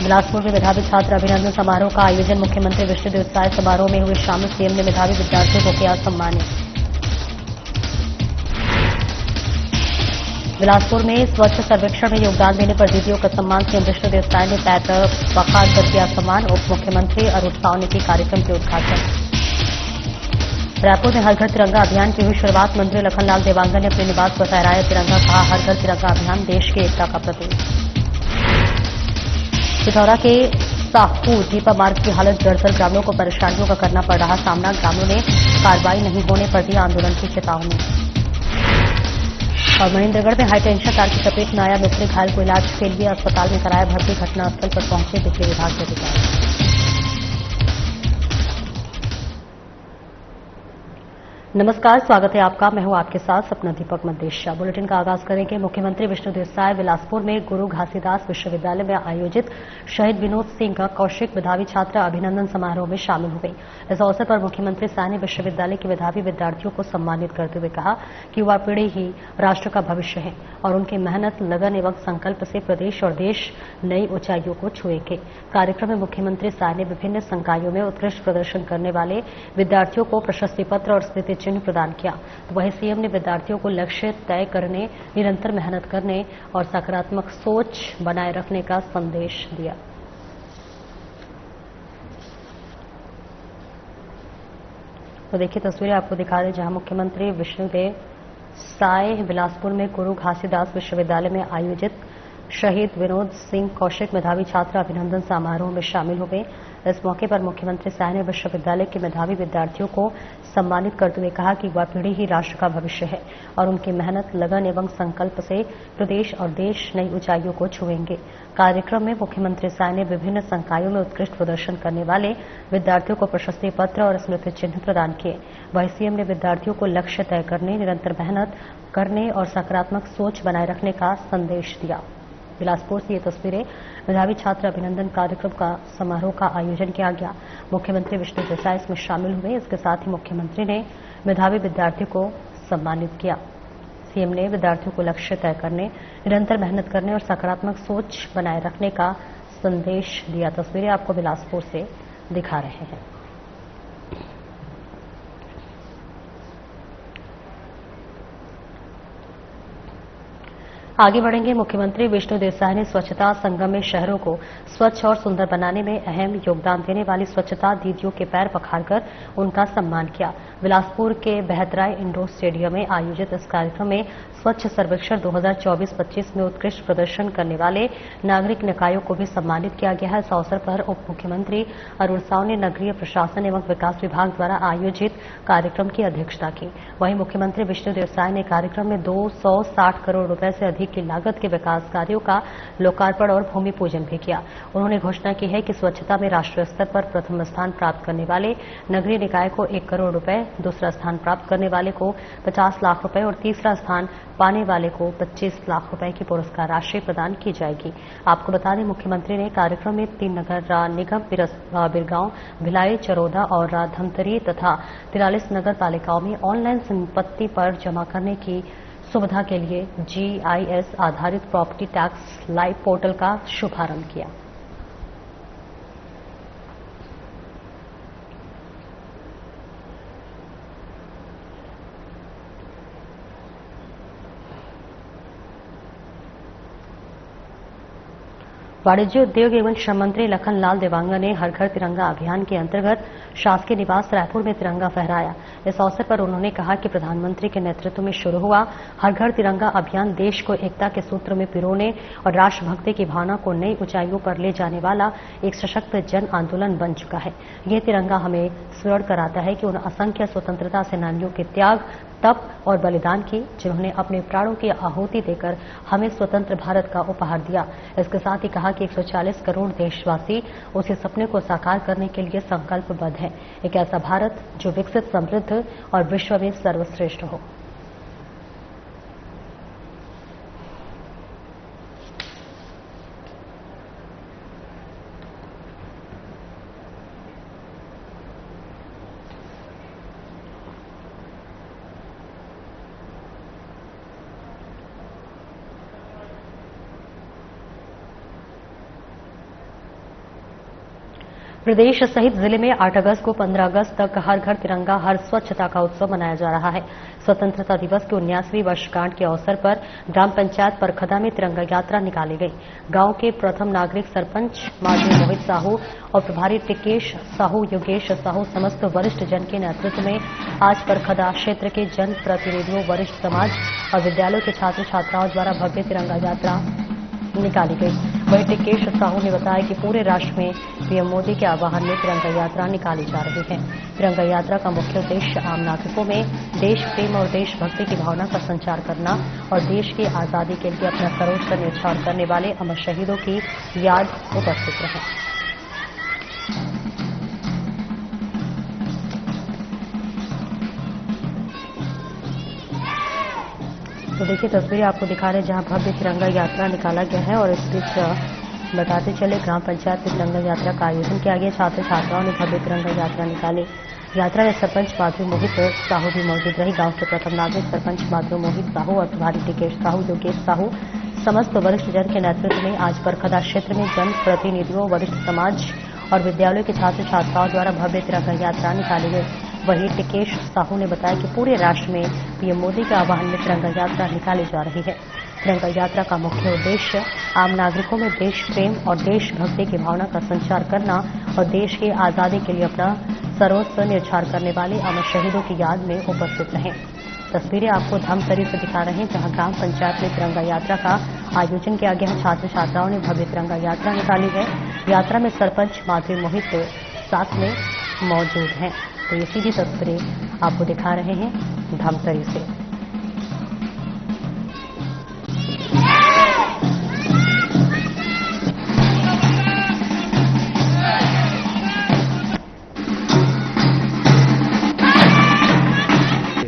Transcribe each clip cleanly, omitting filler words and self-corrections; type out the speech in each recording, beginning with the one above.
बिलासपुर में मेधावी छात्र अभिनंदन समारोह का आयोजन। मुख्यमंत्री विष्णुदेव साय समारोह में हुए शामिल। सीएम ने मेधावी विद्यार्थियों को किया सम्मानित। बिलासपुर में स्वच्छ सर्वेक्षण में योगदान देने पर दीदियों का सम्मान। सीएम विष्णुदेव साय ने पैर पखार कर किया सम्मान। उप मुख्यमंत्री अरुण साव ने की कार्यक्रम के उद्घाटन। रायपुर में हर घर तिरंगा अभियान की हुई शुरुआत। मंत्री लखनलाल देवांगन ने अपने निवास पर फहराया तिरंगा। कहा, हर घर तिरंगा अभियान देश की एकता का प्रतीक। पिथौरा के साहू दीपा मार्ग की हालत जर्जर। ग्रामीणों को परेशानियों का करना पड़ रहा सामना। ग्रामीणों ने कार्रवाई नहीं होने पर दी आंदोलन की चेतावनी। और महेंद्रगढ़ में हाईटेंशन तार की चपेट में आया मिस्त्री। घायल को इलाज के लिए अस्पताल में कराया भर्ती। घटनास्थल पर पहुंचे बिजली विभाग के अधिकारी। नमस्कार, स्वागत है आपका। मैं हूं आपके साथ सपना दीपक मदेशिया। बुलेटिन का आगाज करेंगे। मुख्यमंत्री विष्णुदेव साय बिलासपुर में गुरु घासीदास विश्वविद्यालय में आयोजित शहीद विनोद सिंह का कौशिक मेधावी छात्र अभिनंदन समारोह में शामिल हुए। इस अवसर पर मुख्यमंत्री साय ने विश्वविद्यालय के मेधावी विद्यार्थियों को सम्मानित करते हुए कहा कि युवा पीढ़ी ही राष्ट्र का भविष्य है और उनकी मेहनत, लगन एवं संकल्प से प्रदेश और देश नई ऊंचाइयों को छुएंगे। कार्यक्रम में मुख्यमंत्री साय ने विभिन्न संकायों में उत्कृष्ट प्रदर्शन करने वाले विद्यार्थियों को प्रशस्ति पत्र और स्मृति चिन्ह प्रदान किया। तो वहीं सीएम ने विद्यार्थियों को लक्ष्य तय करने, निरंतर मेहनत करने और सकारात्मक सोच बनाए रखने का संदेश दिया। तो देखिए तस्वीरें आपको दिखा रहे जहां मुख्यमंत्री विष्णुदेव साय बिलासपुर में गुरु घासीदास विश्वविद्यालय में आयोजित शहीद विनोद सिंह कौशिक मेधावी छात्र अभिनंदन समारोह में शामिल हो गए। इस मौके पर मुख्यमंत्री साय ने विश्वविद्यालय के मेधावी विद्यार्थियों को सम्मानित करते हुए कहा कि युवा पीढ़ी ही राष्ट्र का भविष्य है और उनकी मेहनत, लगन एवं संकल्प से प्रदेश और देश नई ऊंचाइयों को छुएंगे। कार्यक्रम में मुख्यमंत्री साय ने विभिन्न संकायों में उत्कृष्ट प्रदर्शन करने वाले विद्यार्थियों को प्रशस्ति पत्र और स्मृति चिन्ह प्रदान किए। वहीं सीएम ने विद्यार्थियों को लक्ष्य तय करने, निरंतर मेहनत करने और सकारात्मक सोच बनाए रखने का संदेश दिया। बिलासपुर से ये तस्वीरें मेधावी छात्र अभिनंदन कार्यक्रम का समारोह का आयोजन किया गया। मुख्यमंत्री विष्णुदेव साय इसमें शामिल हुए। इसके साथ ही मुख्यमंत्री ने मेधावी विद्यार्थियों को सम्मानित किया। सीएम ने विद्यार्थियों को लक्ष्य तय करने, निरंतर मेहनत करने और सकारात्मक सोच बनाए रखने का संदेश दिया। तस्वीरें आपको बिलासपुर से दिखा रहे हैं। आगे बढ़ेंगे। मुख्यमंत्री विष्णुदेव साय ने स्वच्छता संगम में शहरों को स्वच्छ और सुंदर बनाने में अहम योगदान देने वाली स्वच्छता दीदियों के पैर पखारकर उनका सम्मान किया। बिलासपुर के बहतराय इंडोर स्टेडियम में आयोजित इस कार्यक्रम में स्वच्छ सर्वेक्षण 2024-25 में उत्कृष्ट प्रदर्शन करने वाले नागरिक निकायों को भी सम्मानित किया गया है। इस अवसर पर उप मुख्यमंत्री अरुण साव ने नगरीय प्रशासन एवं विकास विभाग द्वारा आयोजित कार्यक्रम की अध्यक्षता की। वहीं मुख्यमंत्री विष्णुदेव साय ने कार्यक्रम में 260 करोड़ रुपए से अधिक की लागत के विकास कार्यों का लोकार्पण और भूमि पूजन भी किया। उन्होंने घोषणा की है कि स्वच्छता में राष्ट्रीय स्तर पर प्रथम स्थान प्राप्त करने वाले नगरीय निकाय को 1 करोड़ रुपए, दूसरा स्थान प्राप्त करने वाले को 50 लाख रुपए और तीसरा स्थान पाने वाले को 25 लाख रुपए की पुरस्कार राशि प्रदान की जाएगी। आपको बता दें, मुख्यमंत्री ने कार्यक्रम में 3 नगर निगम बिरगांव, भिलाई, चरोदा और धमतरी तथा 43 नगर पालिकाओं में ऑनलाइन संपत्ति पर जमा करने की सुविधा के लिए GIS आधारित प्रॉपर्टी टैक्स लाइव पोर्टल का शुभारंभ किया। वाणिज्य, उद्योग एवं श्रम मंत्री लखनलाल देवांगन ने हर घर तिरंगा अभियान के अंतर्गत शासकीय निवास रायपुर में तिरंगा फहराया। इस अवसर पर उन्होंने कहा कि प्रधानमंत्री के नेतृत्व में शुरू हुआ हर घर तिरंगा अभियान देश को एकता के सूत्र में पिरोने और राष्ट्रभक्ति की भावना को नई ऊंचाइयों पर ले जाने वाला एक सशक्त जन आंदोलन बन चुका है। यह तिरंगा हमें स्मरण कराता है कि उन असंख्य स्वतंत्रता सेनानियों के त्याग, तप और बलिदान की जिन्होंने अपने प्राणों की आहुति देकर हमें स्वतंत्र भारत का उपहार दिया। इसके साथ ही कहा कि 140 करोड़ देशवासी उसी सपने को साकार करने के लिए संकल्पबद्ध हैं। एक ऐसा भारत जो विकसित, समृद्ध और विश्व में सर्वश्रेष्ठ हो। प्रदेश सहित जिले में 8 अगस्त को 15 अगस्त तक हर घर तिरंगा हर स्वच्छता का उत्सव मनाया जा रहा है। स्वतंत्रता दिवस की 19वीं वर्षगांठ के अवसर पर ग्राम पंचायत परखदा में तिरंगा यात्रा निकाली गई। गांव के प्रथम नागरिक सरपंच माधवी मोहित साहू और प्रभारी टिकेश साहू, योगेश साहू समस्त वरिष्ठ जन के नेतृत्व में आज परखदा क्षेत्र के जन प्रतिनिधियों, वरिष्ठ समाज और विद्यालयों के छात्र छात्राओं द्वारा भव्य तिरंगा यात्रा निकाली गई। वहीं टिकेश साहू ने बताया कि पूरे राष्ट्र में पीएम मोदी के आह्वान में तिरंगा यात्रा निकाली जा रही है। तिरंगा यात्रा का मुख्य उद्देश्य आम नागरिकों में देश प्रेम और देशभक्ति की भावना का संचार करना और देश की आजादी के लिए अपना सर्वोच्च न्यौछावर करने वाले अमर शहीदों की याद उपस्थित रहे। तो देखिए तस्वीरें आपको दिखा रहे हैं जहां भव्य तिरंगा यात्रा निकाला गया है और इस बीच बताते चले ग्राम पंचायत में तिरंगा यात्रा का आयोजन किया गया। छात्र छात्राओं ने भव्य तिरंगा यात्रा निकाली। यात्रा में सरपंच माधवी मोहित साहू भी मौजूद रही। गांव के प्रथम नागरिक सरपंच माधवी मोहित साहू और प्रभारी टिकेश साहू, योगेश साहू समस्त वरिष्ठ जन के नेतृत्व में आज परखदा क्षेत्र में जन प्रतिनिधियों, वरिष्ठ समाज और विद्यालयों के छात्र छात्राओं द्वारा भव्य तिरंगा यात्रा निकाली गई। वहीं टिकेश साहू ने बताया कि पूरे राष्ट्र में पीएम मोदी के आह्वान में तिरंगा यात्रा निकाली जा रही है। तिरंगा यात्रा का मुख्य उद्देश्य आम नागरिकों में देश प्रेम और देशभक्ति की भावना का संचार करना और देश की आजादी के लिए अपना सर्वस्व न्यौछावर करने वाले अमर शहीदों की याद में उपस्थित रहें। तस्वीरें आपको धमतरी से दिखा रहे हैं जहां ग्राम पंचायत में तिरंगा यात्रा का आयोजन किया गया है। छात्र छात्राओं ने भव्य तिरंगा यात्रा निकाली है। यात्रा में सरपंच माधवी मोहित साथ में मौजूद हैं। तो ये सीधी तस्वीरें आपको दिखा रहे हैं धमतरी से।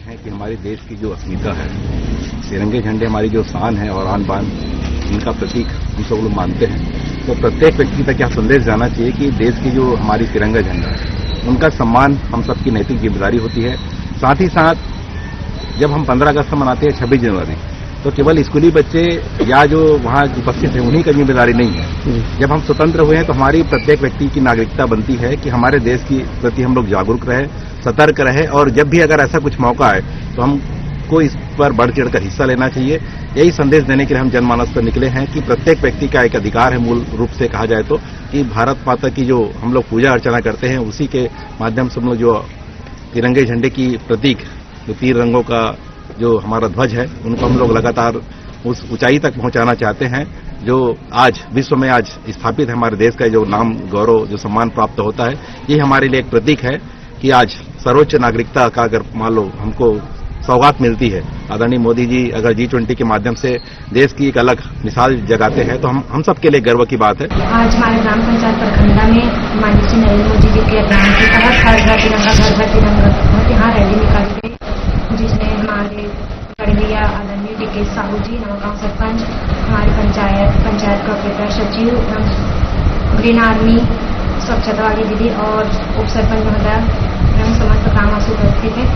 है कि हमारे देश की जो अस्मिता है, तिरंगे झंडे हमारी जो शान है और आन बान, इनका प्रतीक हम सब लोग मानते हैं। तो प्रत्येक व्यक्ति तक यह संदेश जाना चाहिए कि देश की जो हमारी तिरंगा झंडा है उनका सम्मान हम सबकी नैतिक जिम्मेदारी होती है। साथ ही साथ जब हम 15 अगस्त मनाते हैं, 26 जनवरी, तो केवल स्कूली बच्चे या जो वहाँ उपस्थित हैं उन्हीं का जिम्मेदारी नहीं है। जब हम स्वतंत्र हुए हैं तो हमारी प्रत्येक व्यक्ति की नागरिकता बनती है कि हमारे देश के प्रति हम लोग जागरूक रहे, सतर्क रहे और जब भी अगर ऐसा कुछ मौका आए तो हमको इस पर बढ़ चढ़कर हिस्सा लेना चाहिए। यही संदेश देने के लिए हम जनमानस पर निकले हैं कि प्रत्येक व्यक्ति का एक अधिकार है, मूल रूप से कहा जाए तो, कि भारत माता की जो हम लोग पूजा अर्चना करते हैं उसी के माध्यम से हम लोग जो तिरंगे झंडे की प्रतीक, जो 3 रंगों का जो हमारा ध्वज है, उनको हम लोग लगातार उस ऊंचाई तक पहुंचाना चाहते हैं जो आज विश्व में आज स्थापित है। हमारे देश का जो नाम, गौरव, जो सम्मान प्राप्त होता है, ये हमारे लिए एक प्रतीक है कि आज सर्वोच्च नागरिकता का अगर मान लो हमको सौगात मिलती है। आदरणीय मोदी जी अगर G20 के माध्यम से देश की एक अलग मिसाल जगाते हैं तो हम सबके लिए गर्व की बात है। आज हमारे ग्राम पंचायत परखदा में माननीय श्री नरेंद्र मोदी जी के अभियान के तहत हर घर तिरंगा घर घर तिरंगा और यहाँ रैली निकाली गई, जिसमें हमारे बड़े भैया आदरणीय टिकेश साहू जी, नवागांव सरपंच, हमारे पंचायत का ऑपरेटर सचिव, ग्रीन आर्मी, स्वच्छता वाली दीदी और उप सरपंच महोदय एवं समस्त ग्रामवासी उपस्थित है,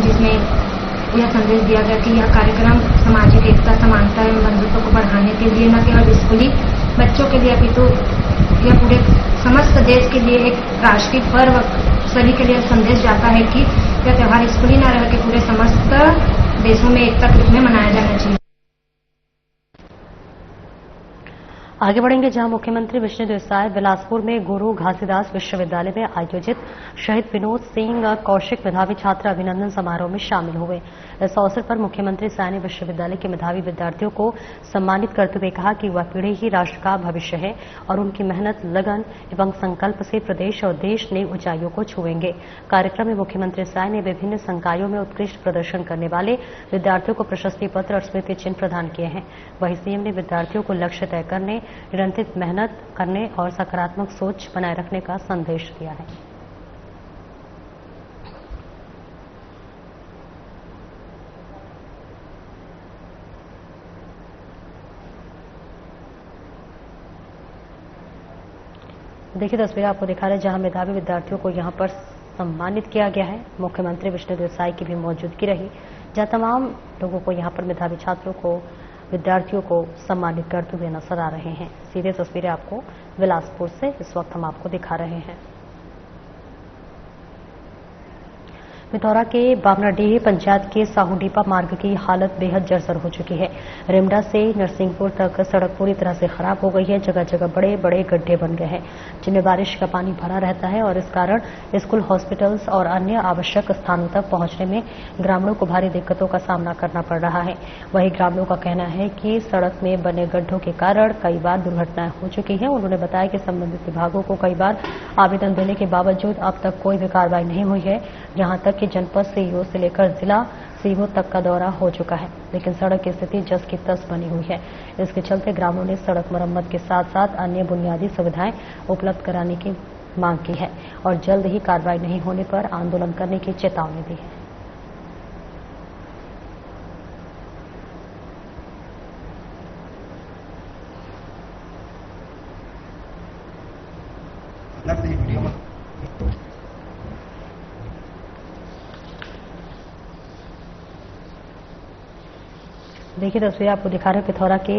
जिसमें यह संदेश दिया गया कि यह कार्यक्रम सामाजिक एकता, समानता एवं बंधुत्व को बढ़ाने के लिए न केवल स्कूली बच्चों के लिए अपितु यह पूरे समस्त देश के लिए एक राष्ट्रीय पर्व सभी के लिए संदेश जाता है कि यह त्योहार स्कूली न रह के पूरे समस्त देशों में एकता के रूप में मनाया जाना चाहिए। आगे बढ़ेंगे जहां मुख्यमंत्री विष्णु देसाई बिलासपुर में गुरु घासीदास विश्वविद्यालय में आयोजित शहीद विनोद सिंह कौशिक मेधावी छात्र अभिनंदन समारोह में शामिल हुए। इस अवसर पर मुख्यमंत्री सैनी विश्वविद्यालय के मेधावी विद्यार्थियों को सम्मानित करते हुए कहा कि युवा पीढ़ी ही राष्ट्र का भविष्य है और उनकी मेहनत, लगन एवं संकल्प से प्रदेश और देश नई ऊंचाइयों को छुएंगे। कार्यक्रम में मुख्यमंत्री सैनी ने विभिन्न संकायों में उत्कृष्ट प्रदर्शन करने वाले विद्यार्थियों को प्रशस्ति पत्र और स्मृति चिन्ह प्रदान किए हैं। वहीं सीएम ने विद्यार्थियों को लक्ष्य तय करने, निरंतर मेहनत करने और सकारात्मक सोच बनाए रखने का संदेश दिया है। देखिए तस्वीर आपको दिखा रहे हैं जहां मेधावी विद्यार्थियों को यहां पर सम्मानित किया गया है। मुख्यमंत्री विष्णु देसाई की भी मौजूदगी रही, जहां तमाम लोगों को यहां पर मेधावी छात्रों को, विद्यार्थियों को सम्मानित करते हुए नजर आ रहे हैं। सीधे तस्वीरें आपको बिलासपुर से इस वक्त हम आपको दिखा रहे हैं। पिथौरा के बामनाडीह पंचायत के साहूडीपा मार्ग की हालत बेहद जर्जर हो चुकी है। रेमडा से नरसिंहपुर तक सड़क पूरी तरह से खराब हो गई है। जगह जगह बड़े बड़े गड्ढे बन गए हैं जिनमें बारिश का पानी भरा रहता है और इस कारण स्कूल, हॉस्पिटल्स और अन्य आवश्यक स्थानों तक पहुंचने में ग्रामीणों को भारी दिक्कतों का सामना करना पड़ रहा है। वहीं ग्रामीणों का कहना है कि सड़क में बने गड्ढों के कारण कई बार दुर्घटनाएं हो चुकी हैं। उन्होंने बताया कि संबंधित विभागों को कई बार आवेदन देने के बावजूद अब तक कोई भी कार्रवाई नहीं हुई है। जहां तक कि जनपद सीईओ से लेकर जिला सीईओ तक का दौरा हो चुका है, लेकिन सड़क की स्थिति जस की तस बनी हुई है। इसके चलते ग्रामीणों ने सड़क मरम्मत के साथ साथ अन्य बुनियादी सुविधाएं उपलब्ध कराने की मांग की है और जल्द ही कार्रवाई नहीं होने पर आंदोलन करने की चेतावनी दी है। देखिए तस्वीर आपको दिखा रहे हैं पिथौरा के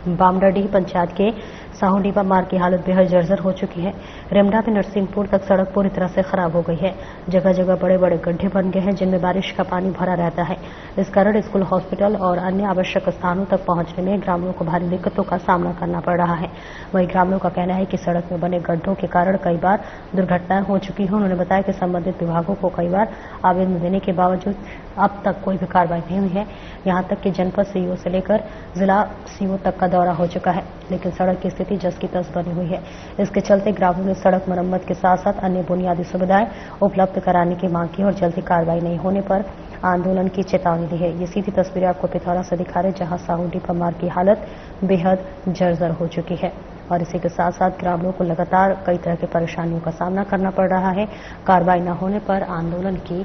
बामनाडीह पंचायत के साहूडीपा मार्ग की हालत बेहद जर्जर हो चुकी है। रेमडा से नरसिंहपुर तक सड़क पूरी तरह से खराब हो गई है। जगह जगह बड़े बड़े गड्ढे बन गए हैं जिनमें बारिश का पानी भरा रहता है। इस कारण स्कूल, हॉस्पिटल और अन्य आवश्यक स्थानों तक पहुंचने में ग्रामीणों को भारी दिक्कतों का सामना करना पड़ रहा है। वहीं ग्रामीणों का कहना है कि सड़क में बने गड्ढों के कारण कई बार दुर्घटनाएं हो चुकी हैं। उन्होंने बताया कि संबंधित विभागों को कई बार आवेदन देने के बावजूद अब तक कोई भी कार्रवाई नहीं हुई है। यहां तक कि जनपद सीईओ से लेकर जिला सीईओ तक का दौरा हो चुका है, लेकिन सड़क की स्थिति जस की तस बनी हुई है। इसके चलते ग्रामीणों ने सड़क मरम्मत के साथ साथ अन्य बुनियादी सुविधाएं उपलब्ध कराने की मांग की और जल्दी कार्रवाई नहीं होने पर आंदोलन की चेतावनी दी है। ये सीधी तस्वीरें आपको पिथौरा से दिखा रहे, जहां साहूडीपा मार्ग की हालत बेहद जर्जर हो चुकी है और इसी के साथ साथ ग्रामीणों को लगातार कई तरह की परेशानियों का सामना करना पड़ रहा है। कार्रवाई न होने पर आंदोलन की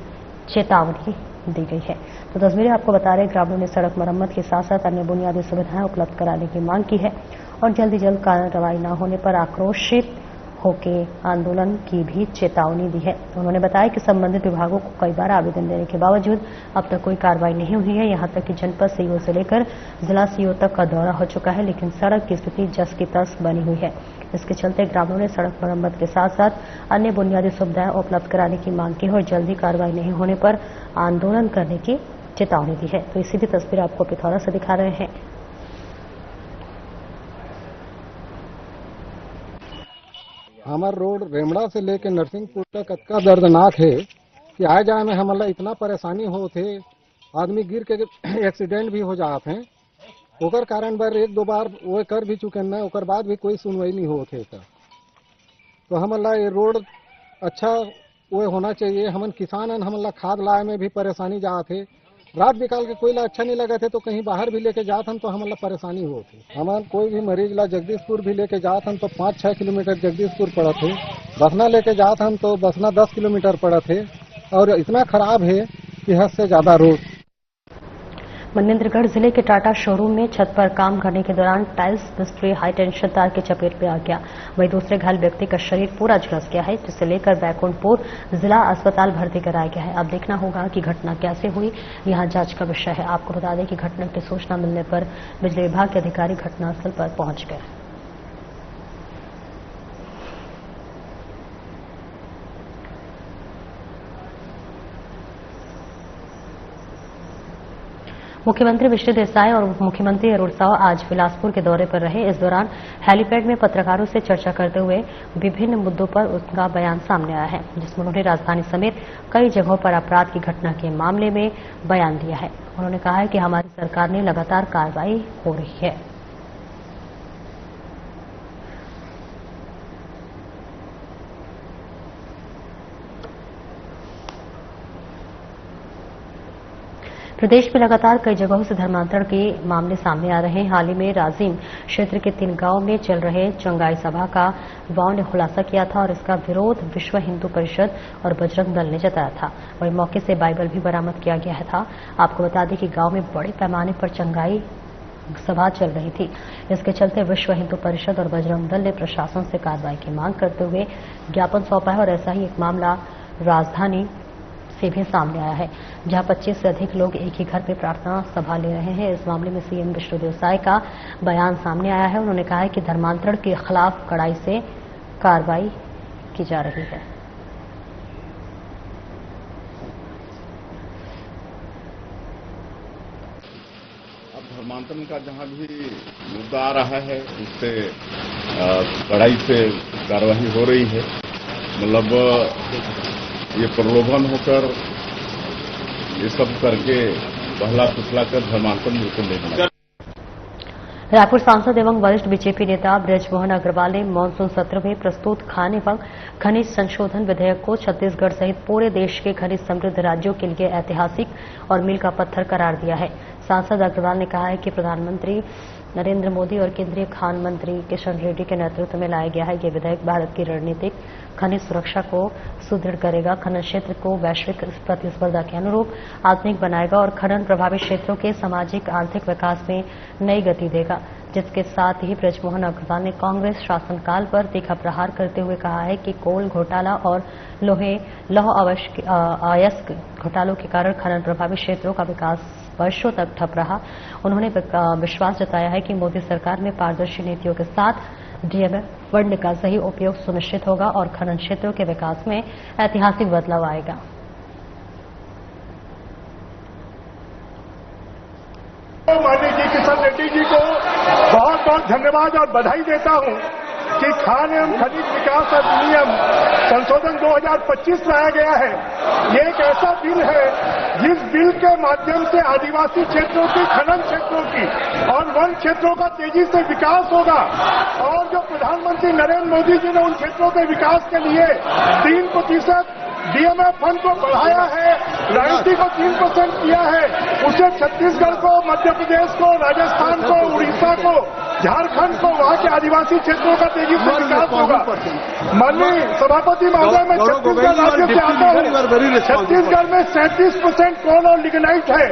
चेतावनी दी गई है। तो तस्वीरें आपको बता रहे ग्रामीणों ने सड़क मरम्मत के साथ साथ अन्य बुनियादी सुविधाएं उपलब्ध कराने की मांग की है और जल्दी जल्द कार्रवाई न होने पर आक्रोशित होकर आंदोलन की भी चेतावनी दी है। उन्होंने बताया कि संबंधित विभागों को कई बार आवेदन देने के बावजूद अब तक कोई कार्रवाई नहीं हुई है। यहां तक कि जनपद सीईओ से लेकर जिला सीईओ तक का दौरा हो चुका है, लेकिन सड़क की स्थिति जस की तस बनी हुई है। इसके चलते ग्रामीणों ने सड़क मरम्मत के साथ साथ अन्य बुनियादी सुविधाएं उपलब्ध कराने की मांग की और जल्दी कार्रवाई नहीं होने पर आंदोलन करने की चेतावनी दी है। तो इसी भी तस्वीर आपको पिथौरा से दिखा रहे हैं। हमारा रोड रेमड़ा से लेकर नरसिंहपुर तक इतना दर्दनाक है कि आए जाए में हमारा इतना परेशानी होते, आदमी गिर के एक्सीडेंट भी हो जाते हैं। ओकर कारण बार एक दो बार वो कर भी चुके हैं, ओकर बाद भी कोई सुनवाई नहीं होते। तो हमारा ये रोड अच्छा वो होना चाहिए। हमन किसान हैं, हमारा खाद लाए में भी परेशानी जाते, रात निकाल के कोई ला अच्छा नहीं लगा थे तो कहीं बाहर भी लेके जात हम तो हमारा परेशानी होती। हमारे कोई भी मरीज ला जगदीशपुर भी लेके जात हम तो 5-6 किलोमीटर जगदीशपुर पड़ा थे। बसना लेके जात हम तो बसना 10 किलोमीटर पड़ा थे और इतना खराब है कि हद से ज्यादा रोड। मनेंद्रगढ़ जिले के टाटा शोरूम में छत पर काम करने के दौरान टाइल्स मिस्त्री हाई टेंशन तार की चपेट में आ गया। वहीं दूसरे घायल व्यक्ति का शरीर पूरा झुलस गया है, जिसे लेकर बैकुंठपुर जिला अस्पताल भर्ती कराया गया है। अब देखना होगा कि घटना कैसे हुई, यहां जांच का विषय है। आपको बता दें कि घटना की सूचना मिलने पर बिजली विभाग के अधिकारी घटनास्थल पर पहुंच गए। मुख्यमंत्री विष्णु देसाई और उप मुख्यमंत्री अरुण साव आज बिलासपुर के दौरे पर रहे। इस दौरान हेलीपैड में पत्रकारों से चर्चा करते हुए विभिन्न मुद्दों पर उनका बयान सामने आया है, जिसमें उन्होंने राजधानी समेत कई जगहों पर अपराध की घटना के मामले में बयान दिया है। उन्होंने कहा है कि हमारी सरकार ने लगातार कार्रवाई हो रही है। प्रदेश में लगातार कई जगहों से धर्मांतरण के मामले सामने आ रहे हैं। हाल ही में राजीम क्षेत्र के 3 गांव में चल रहे चंगाई सभा का युवाओं ने खुलासा किया था और इसका विरोध विश्व हिंदू परिषद और बजरंग दल ने जताया था। वहीं मौके से बाइबल भी बरामद किया गया था। आपको बता दें कि गांव में बड़े पैमाने पर चंगाई सभा चल रही थी। इसके चलते विश्व हिंदू परिषद और बजरंग दल ने प्रशासन से कार्रवाई की मांग करते हुए ज्ञापन सौंपा है और ऐसा ही एक मामला राजधानी से भी सामने आया है, जहां 25 से अधिक लोग एक ही घर में प्रार्थना सभा ले रहे हैं। इस मामले में सीएम विष्णु देसाई का बयान सामने आया है। उन्होंने कहा है कि धर्मांतरण के खिलाफ कड़ाई से कार्रवाई की जा रही है। धर्मांतरण का जहां भी मुद्दा आ रहा है उससे कड़ाई से कार्रवाई हो रही है। मतलब ये प्रलोभन होकर ये सब करके बहला फुसला कर धर्मांतरण बिल्कुल नहीं होना। रायपुर सांसद एवं वरिष्ठ बीजेपी नेता ब्रजमोहन अग्रवाल ने मानसून सत्र में प्रस्तुत खान एवं खनिज संशोधन विधेयक को छत्तीसगढ़ सहित पूरे देश के खनिज समृद्ध राज्यों के लिए ऐतिहासिक और मील का पत्थर करार दिया है। सांसद अग्रवाल ने कहा है कि प्रधानमंत्री नरेंद्र मोदी और केंद्रीय खान मंत्री किशन रेड्डी के नेतृत्व में लाया गया है। ये विधेयक भारत की रणनीतिक खनिज सुरक्षा को सुदृढ़ करेगा, खनन क्षेत्र को वैश्विक प्रतिस्पर्धा के अनुरूप आधुनिक बनाएगा और खनन प्रभावित क्षेत्रों के सामाजिक आर्थिक विकास में नई गति देगा। जिसके साथ ही ब्रजमोहन अग्रवाल ने कांग्रेस शासनकाल पर तीखा प्रहार करते हुए कहा है कि कोल घोटाला और लौह अयस्क घोटालों के कारण खनन प्रभावित क्षेत्रों का विकास वर्षों तक ठप रहा। उन्होंने विश्वास जताया है कि मोदी सरकार में पारदर्शी नीतियों के साथ डीएमएफ फंड का सही उपयोग सुनिश्चित होगा और खनन क्षेत्रों के विकास में ऐतिहासिक बदलाव आएगा। माननीय जी किशन रेड्डी जी को बहुत बहुत धन्यवाद और बधाई देता हूं कि खान एवं खनिज विकास अधिनियम संशोधन 2025 लाया गया है। ये एक ऐसा बिल है जिस बिल के माध्यम से आदिवासी क्षेत्रों की, खनन क्षेत्रों की और वन क्षेत्रों का तेजी से विकास होगा। और जो प्रधानमंत्री नरेंद्र मोदी जी ने उन क्षेत्रों के विकास के लिए 3% डीएमएफ फंड को बढ़ाया है, रॉयल्टी को 3% किया है, उसे छत्तीसगढ़ को, मध्य प्रदेश को, राजस्थान को, उड़ीसा को, झारखंड को, वहां के आदिवासी क्षेत्रों का तेजी से विकास होगा। माननीय सभापति महोदय, मैं छत्तीसगढ़ राज्य से आता हूं। छत्तीसगढ़ में 37% कोल और लिग्नाइट है,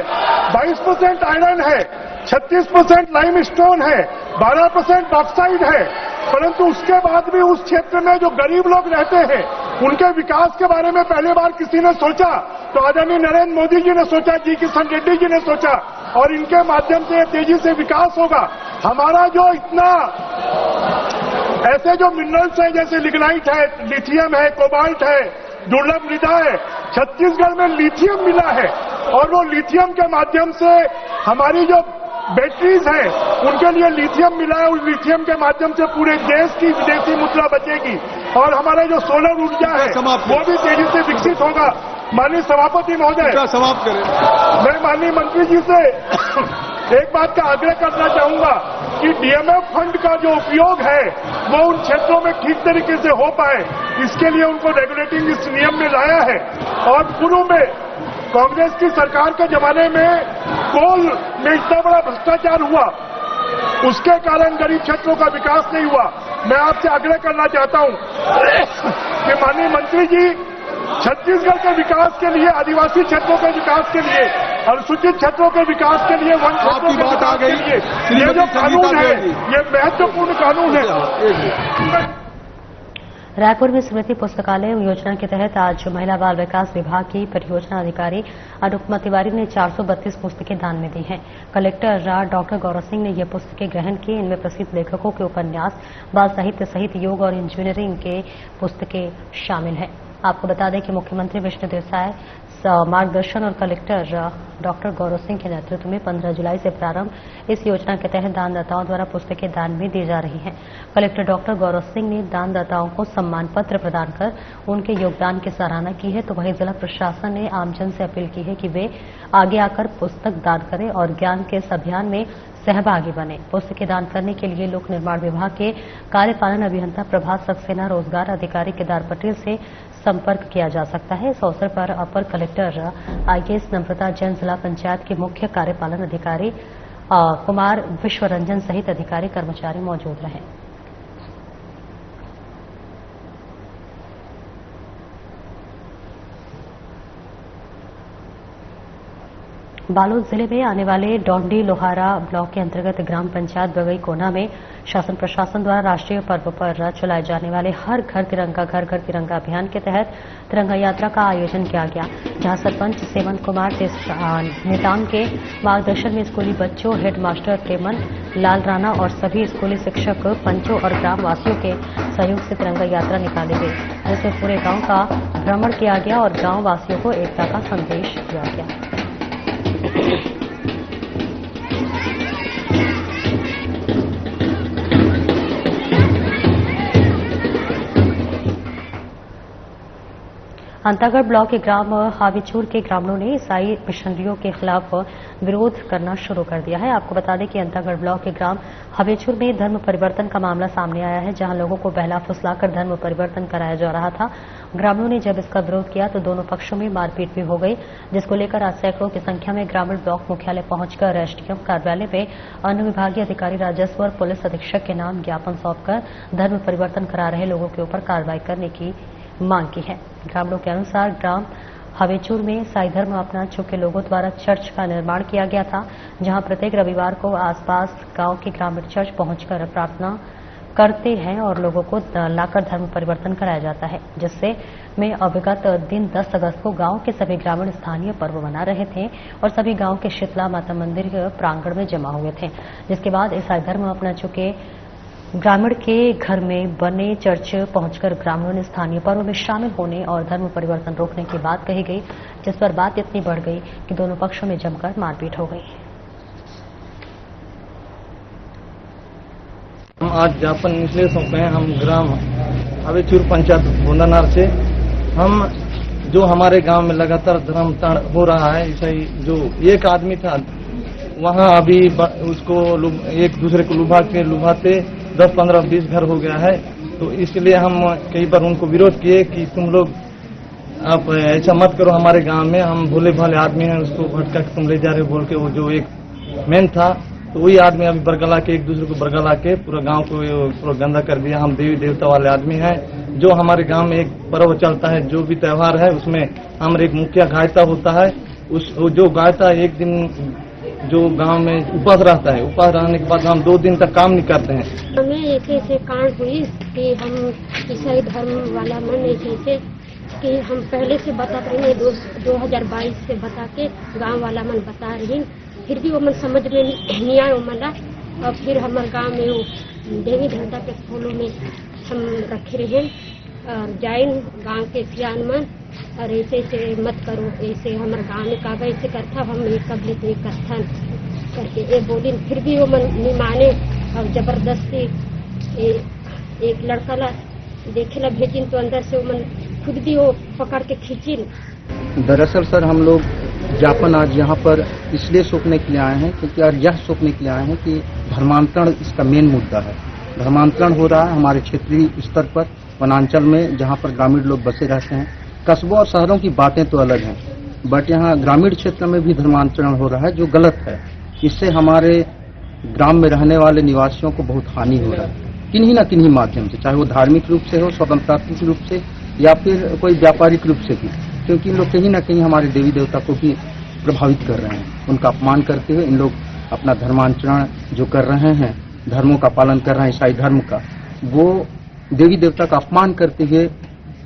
22% आयरन है, 36% लाइम स्टोन है, 12% बॉक्साइड है। परंतु उसके बाद भी उस क्षेत्र में जो गरीब लोग रहते हैं उनके विकास के बारे में पहली बार किसी ने सोचा तो आदरणीय नरेंद्र मोदी जी ने सोचा, जी किशन रेड्डी जी ने सोचा और इनके माध्यम से तेजी से विकास होगा। हमारा जो इतना ऐसे जो मिनरल्स हैं जैसे लिग्नाइट है, लिथियम है, कोबाल्ट है, दुर्लभ मृदा है, छत्तीसगढ़ में लिथियम मिला है और वो लिथियम के माध्यम से हमारी जो बैटरीज हैं उनके लिए लिथियम मिला है। उस लिथियम के माध्यम से पूरे देश की विदेशी मुद्रा बचेगी और हमारा जो सोलर ऊर्जा है वो भी तेजी से विकसित होगा। माननीय सभापति महोदय, समाप्त करें। मैं माननीय मंत्री जी से एक बात का आग्रह करना चाहूंगा कि डीएमएफ फंड का जो उपयोग है वो उन क्षेत्रों में ठीक तरीके से हो पाए, इसके लिए उनको रेगुलेटिंग इस नियम में लाया है। और पूर्व में कांग्रेस की सरकार के जमाने में कोल में इतना बड़ा भ्रष्टाचार हुआ, उसके कारण गरीब क्षेत्रों का विकास नहीं हुआ। मैं आपसे आग्रह करना चाहता हूं कि माननीय मंत्री जी छत्तीसगढ़ के विकास के लिए, आदिवासी क्षेत्रों के विकास के लिए, अनुसूचित क्षेत्रों के विकास के लिए, वन क्षेत्रों के विकास के लिए ये जो कानून है ये महत्वपूर्ण कानून है। रायपुर में स्मृति पुस्तकालय योजना के तहत आज महिला बाल विकास विभाग की परियोजना अधिकारी अनुपमा तिवारी ने 432 पुस्तकें दान में दी हैं। कलेक्टर डॉक्टर गौरव सिंह ने ये पुस्तकें ग्रहण की। इनमें प्रसिद्ध लेखकों के उपन्यास, बाल साहित्य सहित योग और इंजीनियरिंग के पुस्तकें शामिल हैं। आपको बता दें कि मुख्यमंत्री विष्णुदेव साय मार्गदर्शन और कलेक्टर डॉक्टर गौरव सिंह के नेतृत्व में 15 जुलाई से प्रारंभ इस योजना के तहत दानदाताओं द्वारा पुस्तकें दान में दी जा रही हैं। कलेक्टर डॉक्टर गौरव सिंह ने दानदाताओं को सम्मान पत्र प्रदान कर उनके योगदान की सराहना की है, तो वहीं जिला प्रशासन ने आमजन से अपील की है कि वे आगे आकर पुस्तक दान करें और ज्ञान के इस अभियान में सहभागी बने। पुस्तकें दान करने के लिए लोक निर्माण विभाग के कार्यपालन अभियंता प्रभात सक्सेना, रोजगार अधिकारी केदार पटेल से संपर्क किया जा सकता है। इस अवसर पर अपर कलेक्टर आईएएस नम्रता जैन, जिला पंचायत के मुख्य कार्यपालन अधिकारी कुमार विश्वरंजन सहित अधिकारी कर्मचारी मौजूद रहे। बालोद जिले में आने वाले डोंडी लोहारा ब्लॉक के अंतर्गत ग्राम पंचायत बगई कोना में शासन प्रशासन द्वारा राष्ट्रीय पर्व पर चलाए जाने वाले हर घर तिरंगा घर घर तिरंगा अभियान के तहत तिरंगा यात्रा का आयोजन किया गया, जहां सरपंच सेवन कुमार नेताम के मार्गदर्शन में स्कूली बच्चों, हेड मास्टर टेमन लाल राणा और सभी स्कूली शिक्षक, पंचों और ग्राम वासियों के सहयोग से तिरंगा यात्रा निकाली गई, जिसमें पूरे गांव का भ्रमण किया गया और गांव वासियों को एकता का संदेश दिया गया। अंतागढ़ ब्लॉक के ग्राम हावीचूर के ग्रामीणों ने ईसाई मिशनरियों के खिलाफ विरोध करना शुरू कर दिया है। आपको बता दें कि अंतागढ़ ब्लॉक के ग्राम हावीचूर में धर्म परिवर्तन का मामला सामने आया है, जहां लोगों को बहला फुसलाकर धर्म परिवर्तन कराया जा रहा था। ग्रामीणों ने जब इसका विरोध किया तो दोनों पक्षों में मारपीट भी हो गई, जिसको लेकर आज सैकड़ों की संख्या में ग्रामीण ब्लॉक मुख्यालय पहुंचकर एसडीएम कार्यालय में अन्य विभागीय अधिकारी, राजस्व और पुलिस अधीक्षक के नाम ज्ञापन सौंपकर धर्म परिवर्तन करा रहे लोगों के ऊपर कार्रवाई करने की मांग की है। ग्रामीणों के अनुसार ग्राम हावीचूर में ईसाई धर्म अपना चुके लोगों द्वारा चर्च का निर्माण किया गया था, जहां प्रत्येक रविवार को आसपास गांव के ग्रामीण चर्च पहुंचकर प्रार्थना करते हैं और लोगों को लाकर धर्म परिवर्तन कराया जाता है, जिससे में अविगत दिन 10 अगस्त को गांव के सभी ग्रामीण स्थानीय पर्व मना रहे थे और सभी गांव के शीतला माता मंदिर प्रांगण में जमा हुए थे, जिसके बाद ईसाई धर्म अपना चुके ग्रामीण के घर में बने चर्च पहुंचकर ग्रामीणों ने स्थानीय पर्व में शामिल होने और धर्म परिवर्तन रोकने की बात कही गई, जिस पर बात इतनी बढ़ गई कि दोनों पक्षों में जमकर मारपीट हो गई। हम आज ज्ञापन इसलिए सौंपे हैं, हम ग्राम हावीचूर पंचायत भोंदानार से हम जो हमारे गांव में लगातार धर्म ताड़ हो रहा है, ईसाई जो एक आदमी था वहां अभी उसको एक दूसरे को लुभाते 10, 15, 20 घर हो गया है। तो इसलिए हम कई बार उनको विरोध किए कि तुम लोग आप ऐसा मत करो, हमारे गांव में हम भोले भाले आदमी हैं, उसको भटका के तुम ले जा रहे हो बोल के वो जो एक मेन था, तो वही आदमी अभी बरगला के एक दूसरे को बरगला के पूरा गांव को पूरा गंदा कर दिया। हम देवी देवता वाले आदमी हैं, जो हमारे गांव में एक पर्व चलता है, जो भी त्योहार है उसमें हमारे एक मुखिया गायता होता है, उस जो गायता एक दिन जो गांव में उपवास रहता है, उपवास रहने के बाद हम 2 दिन तक काम नहीं करते हैं। हमें ऐसे कांड हुई कि हम ईसाई धर्म वाला मन ऐसे कि हम पहले से बता रहे हैं, 2022 से बता के गांव वाला मन बता रही, फिर भी वो मन समझ नहीं आया मला। और फिर हमारे गांव में वो देवी देवता के फूलों में हम रखे रहे और जाइन गांव के सियान मन और ऐसे मत करो, ऐसे हमारे गांव में काबा ऐसे करता, हम एक कबले तो एक करता करके ये बोली, फिर भी वो मन नहीं माने और जबरदस्ती एक लड़का ला देखे ला भेजिन तो अंदर से वो मन खुद भी वो पकड़ के खींची। दरअसल सर हम लोग ज्ञापन आज यहाँ पर इसलिए सौंपने के लिए आए हैं क्योंकि आज यह सौंपने के लिए आए हैं कि धर्मांतरण इसका मेन मुद्दा है। धर्मांतरण हो रहा है हमारे क्षेत्रीय स्तर पर, वनांचल में जहाँ पर ग्रामीण लोग बसे रहते हैं। कस्बों और शहरों की बातें तो अलग हैं, बट यहाँ ग्रामीण क्षेत्र में भी धर्मांतरण हो रहा है जो गलत है। इससे हमारे ग्राम में रहने वाले निवासियों को बहुत हानि हो रहा है किन्हीं न किन्हीं माध्यम से, चाहे वो धार्मिक रूप से हो, स्वतंत्रात्मक रूप से या फिर कोई व्यापारिक रूप से भी, क्योंकि इन लोग कहीं न कहीं हमारे देवी देवता को भी प्रभावित कर रहे हैं। उनका अपमान करते हुए इन लोग अपना धर्मांतरण जो कर रहे हैं, धर्मों का पालन कर रहे हैं, ईसाई धर्म का, वो देवी देवता का अपमान करते हुए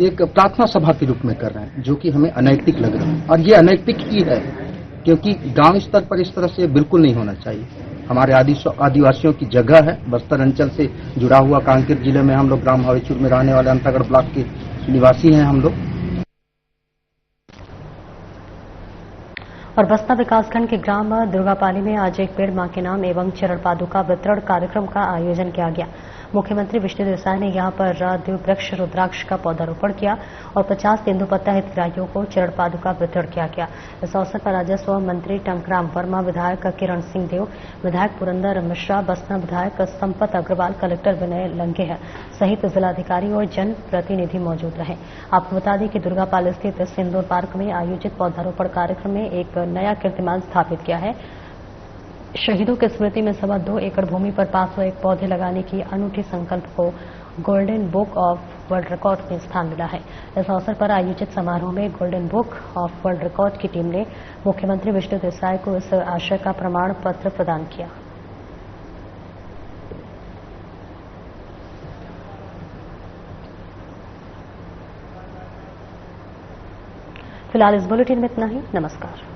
एक प्रार्थना सभा के रूप में कर रहे हैं, जो कि हमें अनैतिक लग रहा है। और ये अनैतिक ही है क्योंकि गांव स्तर पर इस तरह से बिल्कुल नहीं होना चाहिए। हमारे आदिवासियों की जगह है, बस्तर अंचल से जुड़ा हुआ, कांकेर जिले में हम लोग ग्राम हावीचूर में रहने वाले अंतागढ़ ब्लॉक के निवासी हैं हम लोग। और बस्ता विकासखंड के ग्राम दुर्गापाली में आज एक पेड़ मां के नाम एवं चरण पादुका वितरण कार्यक्रम का आयोजन किया गया। मुख्यमंत्री विष्णुदेव साय ने यहां पर द्विवृक्ष रुद्राक्ष का पौधारोपण किया और 50 तेंदुपत्ता हितग्राहियों को चरण पादुका वितरण किया गया। इस अवसर पर राजस्व मंत्री टंकराम वर्मा, विधायक किरण सिंह देव, विधायक पुरंदर मिश्रा, बसना विधायक संपत अग्रवाल, कलेक्टर विनय लंगेह सहित जिलाधिकारी और जनप्रतिनिधि मौजूद रहे। आपको बता दें कि दुर्गापाल स्थित सिंदूर पार्क में आयोजित पौधारोपण कार्यक्रम में एक नया कीर्तिमान स्थापित किया है। शहीदों की स्मृति में 2.25 एकड़ भूमि पर 501 पौधे लगाने की अनूठी संकल्प को golden book of world record में स्थान मिला है। इस अवसर पर आयोजित समारोह में golden book of world record की टीम ने मुख्यमंत्री विष्णुदेव साय को इस आशय का प्रमाण पत्र प्रदान किया। फिलहाल इस बुलेटिन में इतना ही। नमस्कार।